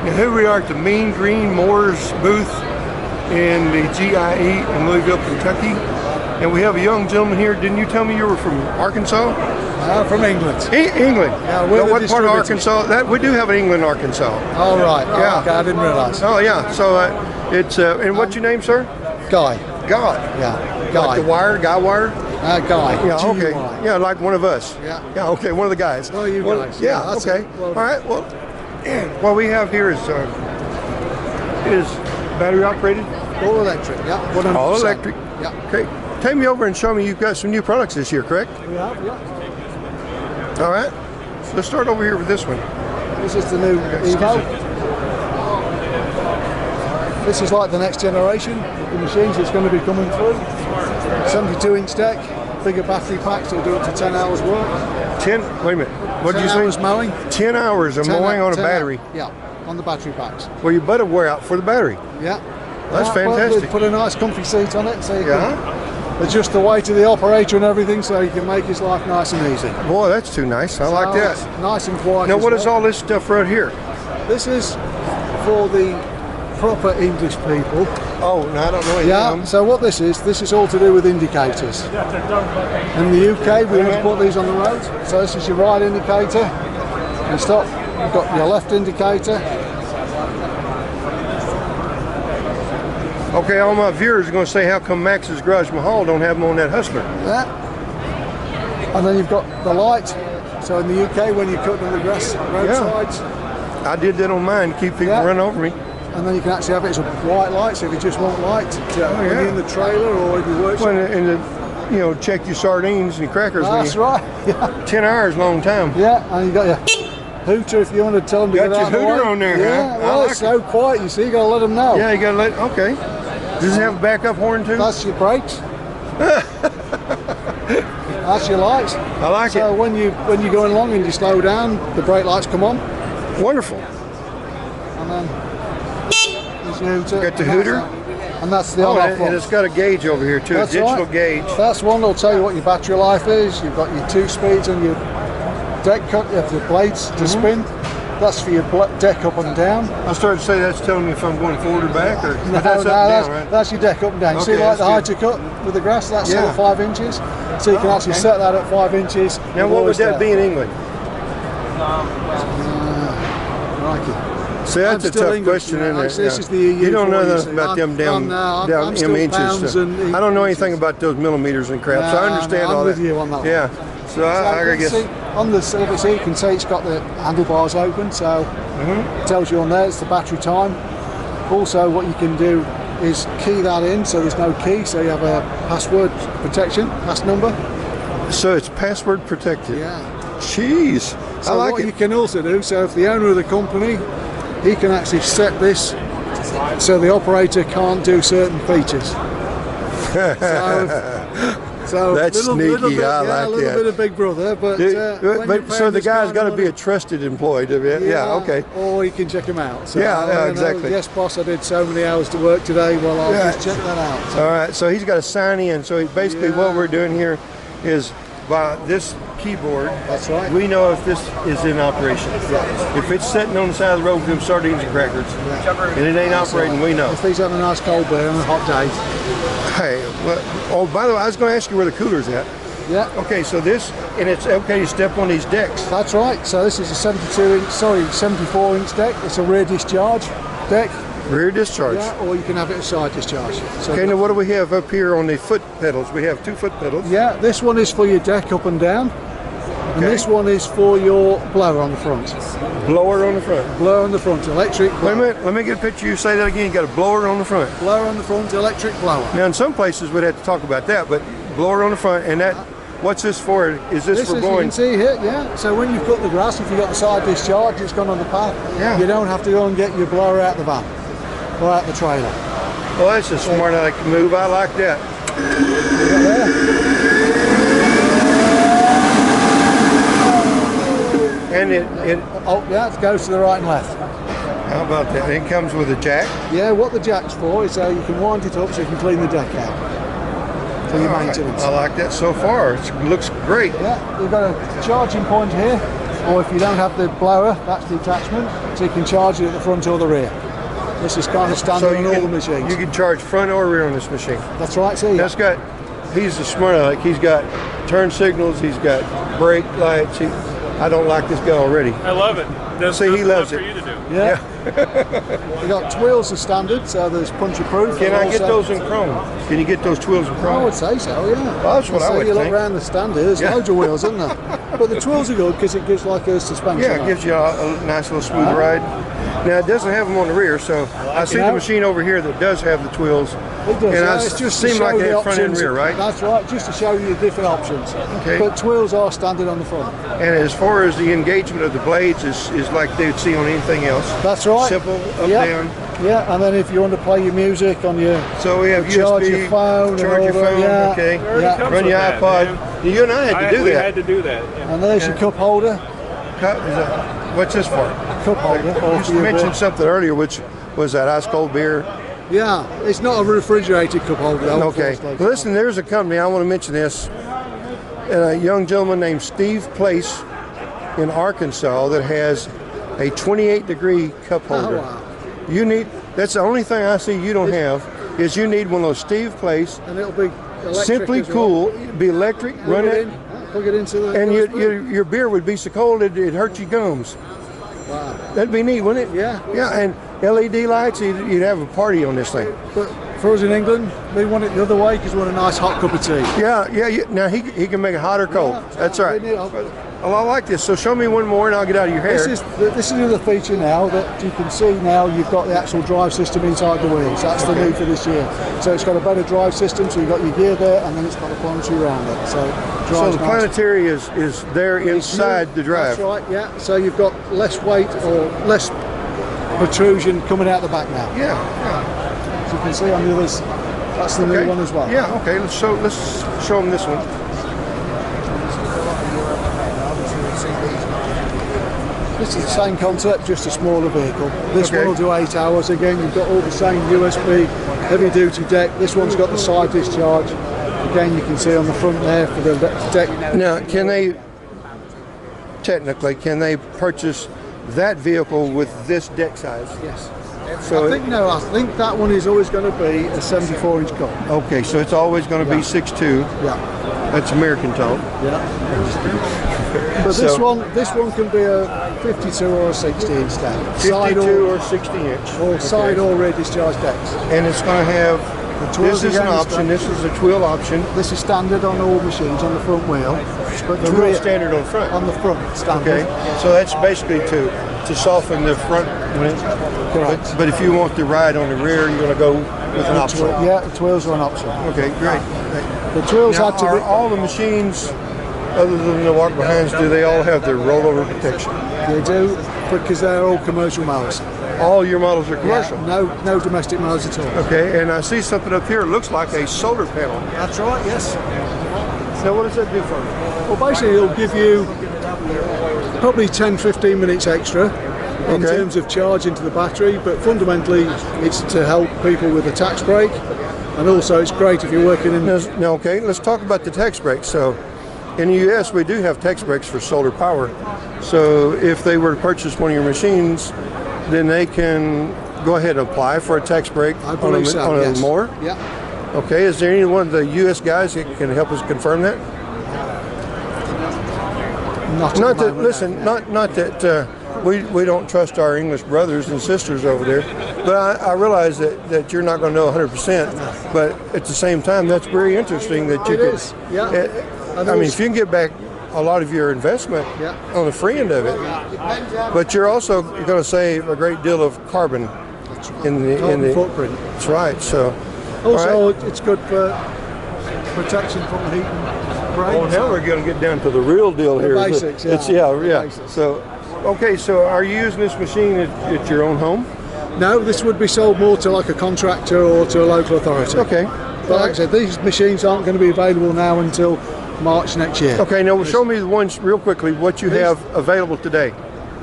Now here we are at the Mean Green Mowers booth in the GIE in Louisville, Kentucky. And we have a young gentleman here. Didn't you tell me you were from Arkansas? From England. England? Yeah, we're what part of Arkansas? We do have an England, Arkansas. All right. Yeah. Okay, I didn't realize. Oh, yeah. So it's, and what's your name, sir? Guy. Guy. Yeah. Guy. Like the wire? Guy wire? Guy. Yeah, okay. GUI. Yeah, like one of us. Yeah. Yeah, okay, one of the guys. Well, you guys. Yeah, okay. All right, well, what we have here is battery operated? All electric, yeah. 100%. All electric? Yeah. Okay. Take me over and show me you've got some new products this year, correct? We have, yeah. All right. Let's start over here with this one. This is the new EVO. This is like the next generation of the machines that's going to be coming through. 72-inch deck, bigger battery packs, so do up to 10 hours work. Wait a minute. What did you say? 10 hours mowing. 10 hours of mowing on a battery? Yeah, on the battery packs. Well, you better wear out for the battery. Yeah. That's fantastic. Well, put a nice comfy seat on it so you can adjust the weight of the operator and everything so you can make his life nice and easy. Boy, that's too nice. I like that. Nice and quiet. Now, what is all this stuff right here? This is for the proper English people. Oh, no, I don't know. Yeah, so what this is all to do with indicators. In the UK, we have to put these on the road. So this is your right indicator. You stop, you've got your left indicator. Okay, all my viewers are going to say, how come MaxsGarajMahal don't have them on that Hustler? Yeah. And then you've got the light. So in the UK, when you're cutting the grass roadsides. Yeah. I did that on mine to keep people running over me. And then you can actually have it as a white light, so if you just want light when you're in the trailer or if you work. Well, and check your sardines and your crackers. That's right. Yeah. 10 hours, long time. Yeah, and you got your hooter if you want to tell them to get out of the way. Got your hooter on there, yeah, huh? well, it's so quiet, you see, you got to let them know. Yeah, you got to let. Okay. Does it have a backup horn too? That's your brakes. That's your lights. I like it. So when you're going along and you slow down, the brake lights come on. Wonderful. And then there's your hooter. Got the hooter. And that's the on-off and it's got a gauge over here too, that's a digital gauge. That's one that'll tell you what your battery life is. You've got your 2 speeds on your deck cut. You have the blades to spin. That's for your deck up and down. I started to say that's telling me if I'm going forward or back, or no, that's up and down, right? That's your deck up and down. Okay, see, like the height to cut with the grass, that's still 5 inches. So you can actually set that at 5 inches. Now, what would that be in England? See, that's a tough question, isn't it? This is the EU. You don't know nothing about them down inches. I don't know anything about those millimeters and crap, so I understand all that. I'm with you on that one. Yeah, so I guess. On the service here, you can see it's got the handlebars open, so it tells you on there it's the battery time. Also, what you can do is key that in, so there's no key, so you have a password protection, pass number. So it's password protected. Yeah. Jeez. So I like what you can also do, so if the owner of the company, he can actually set this so the operator can't do certain features. So that's sneaky. I like that. A little bit of Big Brother, but so the guy's got to be a trusted employee. Yeah, okay. Or you can check him out. So, exactly. Yes, boss, I did so many hours to work today. Well, I'll just check that out. All right. So he's got to sign in. So basically, what we're doing here is by this keyboard. That's right. We know if this is in operation. Yeah. If it's sitting on the side of the road with them sardines and crackers, and it ain't operating, we know. If he's having a nice cold beer on a hot day. Hey, oh, by the way, I was going to ask you where the cooler's at. Yeah. Okay, so this, and it's okay to step on these decks. That's right. So this is a 74-inch deck. It's a rear discharge deck. Rear discharge. Yeah, or you can have it as side discharge. So okay, now what do we have up here on the foot pedals? We have 2 foot pedals. Yeah, this one is for your deck up and down. Okay. And this one is for your blower on the front. Blower on the front? Blower on the front, electric blower. Wait a minute, let me get a picture. You say that again. You got a blower on the front. Blower on the front, electric blower. Now in some places we'd have to talk about that, but blower on the front, and that, what's this for? Is this for blowing? You can see here, yeah. So when you cut the grass, if you've got the side discharge, it's gone on the path. Yeah. You don't have to go and get your blower out the van or out the trailer. Well, that's a smart move. I like that. And it goes to the right and left. How about that? It comes with a jack? Yeah, what the jack's for is so you can wind it up so you can clean the deck out for your maintenance. I like that so far. It looks great. Yeah, we've got a charging point here. or if you don't have the blower, that's the attachment, so you can charge it at the front or the rear. This is kind of standard on all the machines. You can charge front or rear on this machine. That's right, see? That's got, he's a smart aleck. He's got turn signals, he's got brake lights. I don't like this guy already. I love it. That's he loves it. for you to do. Yeah. We got Tweels as standard, so there's puncture proof. Can I get those in chrome? Can you get those Tweels in I chrome? would say so, yeah. Well, that's what I would you think. look around the standard, there's loads of wheels, isn't there? But the Tweels are good because it gives like a suspension. Yeah, it gives you a nice little smooth ride. Now it doesn't have them on the rear, so I see the machine over here that does have the Tweels. It does, and it's just seem like they have front and options. rear, right? That's right, just to show you the different options. Okay. But Tweels are standard on the front. And as far as the engagement of the blades is like they'd see on anything else. That's right. Simple, up, Yep. down. Yeah, and then if you want to play your music on your So we have charge USB, your phone, charge your phone, yeah. okay. Comes Run with your that, iPod. man. You and I had to do We that. had to do that. Yeah. And there's your cup holder. What's this for? Cup holder. You mentioned something earlier, which was that ice cold beer. Yeah, it's not a refrigerated cup holder though. Okay. Listen, there's a company, I want to mention this. A young gentleman named Steve Place in Arkansas that has a 28-degree cup holder. Oh, wow. You need, that's the only thing I see you don't have, is you need one of those Steve Place, And it'll be electric simply as well. cool, be electric, run it, Plug it into the and USB. your beer would be so cold it'd hurt your gums. Wow. That'd be neat, wouldn't it? Yeah. Yeah, and LED lights, you'd have a party on this thing. But for us in England, we want it the other way because we want a nice hot cup of tea. Yeah. Now he can make it hot or cold. Yeah, That's all right. Well, I like this. So show me one more, and I'll get out of your hair. This is another feature now that you can see now. You've got the actual drive system inside the wheels. That's the new for this year. So it's got a better drive system. So you've got your gear there, and then it's got a planetary around it. So the planetary is there inside the drive. That's right. Yeah. So you've got less weight or less protrusion coming out the back now. Yeah. So you can see on the others. That's the new one as well. Yeah. Okay. Let's show them this one. This is the same concept, just a smaller vehicle. This one will do 8 hours. Again, you've got all the same USB, heavy-duty deck. This one's got the side discharge. Again, you can see on the front there for the deck. Now, can they purchase that vehicle with this deck size? Yes. So I think that one is always going to be a 74-inch car. Okay, so it's always going to be 6'2". Yeah. That's American talk. Yeah. But this one can be a 52 or a 60 instead. 52 or 60 inch. Or side or rear discharge decks. And it's going to have, this is an option, this is a Tweel option. This is standard on all machines on the front wheel. But The real standard on front. on the front, standard. Okay, so that's basically to soften the front. But if you want to ride on the rear, you're going to go with an option. Yeah, the Tweels are an option. Okay, great. The Tweels Now, had to are be. all the machines, other than the walk behinds, do they all have their rollover protection? They do, because they're all commercial mowers. All your models are commercial? Yeah, no domestic mowers at all. Okay, and I see something up here. It looks like a solar panel. That's right, yes. Now, what does that do for me? Well, basically, it'll give you probably 10-15 minutes extra in terms of charge into the battery, but fundamentally, it's to help people with the tax brake, and also it's great if you're working in. Now, okay, let's talk about the tax brakes. So, in the U.S., we do have tax brakes for solar power. So, if they were to purchase one of your machines, then they can go ahead and apply for a tax brake on a mower? Yeah. Okay, is there any one of the U.S. guys that can help us confirm that? Not that. Listen, not that we don't trust our English brothers and sisters over there, but I realize that you're not going to know 100%. But at the same time, that's very interesting that you could. Yeah. I mean, if you can get back a lot of your investment on the free end of it, but you're also going to save a great deal of carbon in the footprint. That's right. So. Also, it's good for protection from heat and rain. Well, now we're going to get down to the real deal here. The basics, yeah. Basics. So, okay, so are you using this machine at your own home? No, this would be sold more to like a contractor or to a local authority. Okay. But like I said, these machines aren't going to be available now until March next year. Okay, now show me the ones real quickly, what you have available today.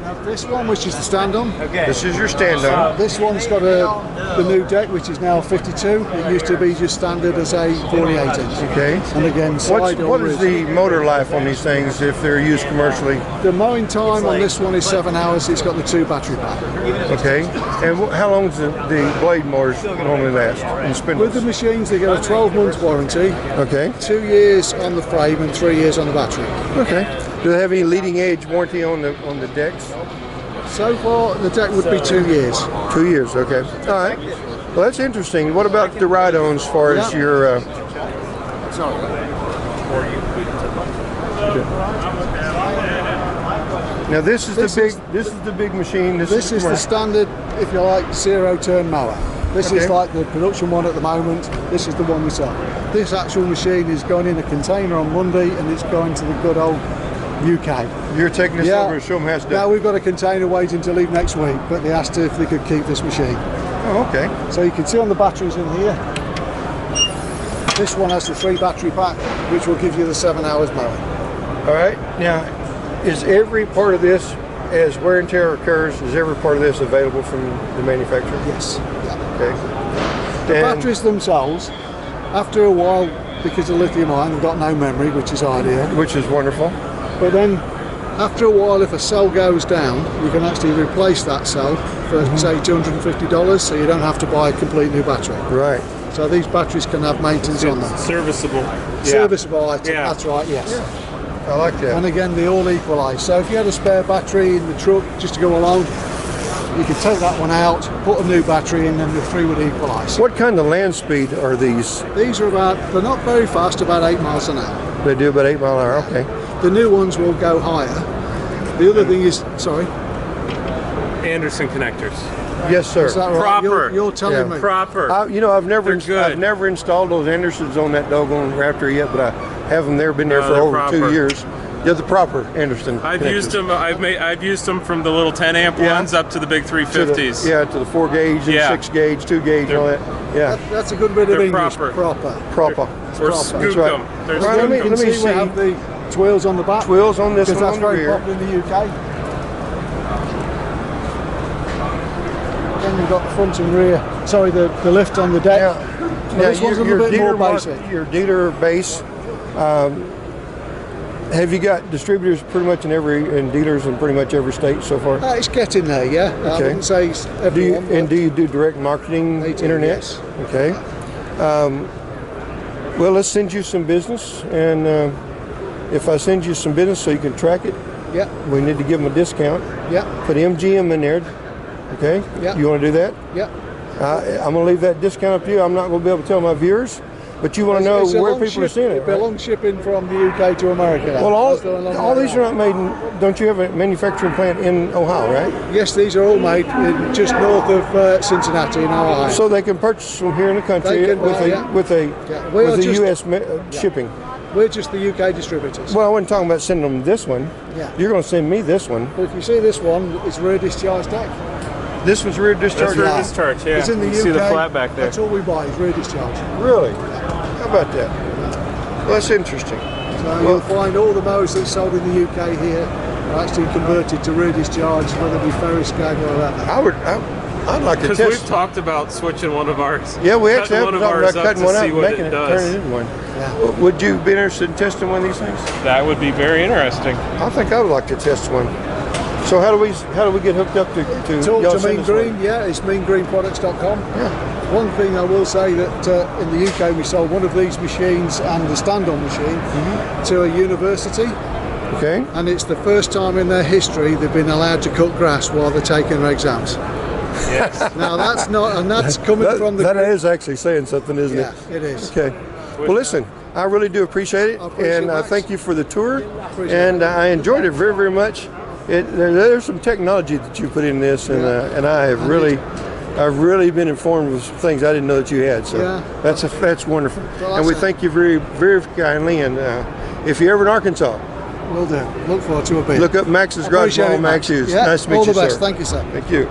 Now this one, which is the stand-on. This is your stand-on. This one's got the new deck, which is now 52. It used to be just standard as a 48-inch. Okay. And again, what is the motor life on these things if they're used commercially? The mowing time on this one is 7 hours. It's got the 2 battery pack. Okay. And how long does the blade mowers normally last in spindles? With the machines, they get a 12-month warranty. Okay. 2 years on the frame and 3 years on the battery. Okay. Do they have any leading edge warranty on the decks? So far, the deck would be 2 years. 2 years, okay. All right. Well, that's interesting. What about the ride-on as far as your... Now this is the big machine. This is the standard, if you like, 0-turn mower. This is like the production one at the moment. This is the one we sell. This actual machine is going in a container on Monday, and it's going to the good old UK. You're taking this over to show them how it's done? Now we've got a container waiting to leave next week, but they asked if they could keep this machine. Oh, okay. So you can see on the batteries in here, this one has the 3 battery pack, which will give you the 7 hours mowing. All right. Now, is every part of this, as wear and tear occurs, is every part of this available from the manufacturer? Yes. Yeah. Okay. The batteries themselves, after a while, because of lithium ion, they've got no memory, which is ideal. Which is wonderful. But then, after a while, if a cell goes down, you can actually replace that cell for, say, $250, so you don't have to buy a complete new battery. Right. So these batteries can have maintenance on them. Serviceable. Serviceable item, that's right, yes. Yeah. I like that. And again, they all equalise. So if you had a spare battery in the truck just to go along, you could take that one out, put a new battery in, and the 3 would equalise. What kind of land speed are these? These are they're not very fast, about 8 miles an hour. They do about 8 miles an hour, okay. The new ones will go higher. The other thing is, sorry? Anderson connectors. Yes, sir. Is that right? Proper. You're telling me. Proper. You know, I've never installed those Andersons on that doggone Raptor yet, but I have them there. Been there for over proper. 2 years. They're the proper Anderson. I've used them. I've used them from the little 10 amp ones up to the big 350s. To the 4 gauge and 6 gauge, 2 gauge, and all that. Yeah. That's a good bit of English. Proper. Or scoop them. Right, let me see. We have the Tweels on the back. Tweels on this one, because that's on the very rear. popular in the UK. Then you've got the front and rear. Sorry, the lift on the deck. Yeah. Well, this one's a little bit more basic. Your dealer base. Have you got distributors pretty much in dealers in pretty much every state so far? It's getting there, yeah. Okay. I wouldn't say everyone. Do you do direct marketing, internet? Yes. Okay. Well, let's send you some business, and if I send you some business so you can track it, Yeah. we need to give them a discount. Yeah. Put MGM in there. Okay. Yeah. You want to do that? Yeah. I'm going to leave that discount up to you. I'm not going to be able to tell my viewers. But you want to know where people are seeing it, It'll be a long shipping from the UK to America. Well, all these are not made in, don't you have a manufacturing plant in Ohio, right? Yes, these are all made in just north of Cincinnati in Ohio. So they can purchase from here in the country with a US shipping. We're just the UK distributors. Well, I wasn't talking about sending them this one. Yeah. You're going to send me this one. But if you see this one, it's rear discharge deck. This one's rear discharge? That's rear discharge, yeah. It's in the UK. See the flat back there. That's all we buy is rear discharge. Really? How about that? Well, that's interesting. So you'll find all the mowers that's sold in the UK here are actually converted to rear discharge, whether it be ferris gag or whatever. I'd like to test. Because we've talked about switching one of ours. Yeah, we actually have one talked about cutting one up and making it, does. turning it into one. Yeah. Would you be interested in testing one of these things? That would be very interesting. I think I would like to test one. So how do we get hooked up to Talk to Mean Green, yeah, it's meangreenproducts.com. Yeah. One thing I will say that in the UK we sold one of these machines and the stand-on machine to a university. Okay. And it's the first time in their history they've been allowed to cut grass while they're taking their exams. Yes. Now that's not, and that's coming from the... That is actually saying something, isn't it? Yeah, it is. Okay. Well, listen, I really do appreciate it, and I thank you for the tour, and I enjoyed it very, very much. There's some technology that you put in this, and I've really been informed of some things I didn't know that you had. So that's wonderful, and we thank you very, very kindly. And if you're ever in Arkansas, will do. Look forward to a bit. Look up MaxsGarajMahal, Max Hughes. Yeah, nice to meet you, sir. All the best. Thank you, sir. Thank you.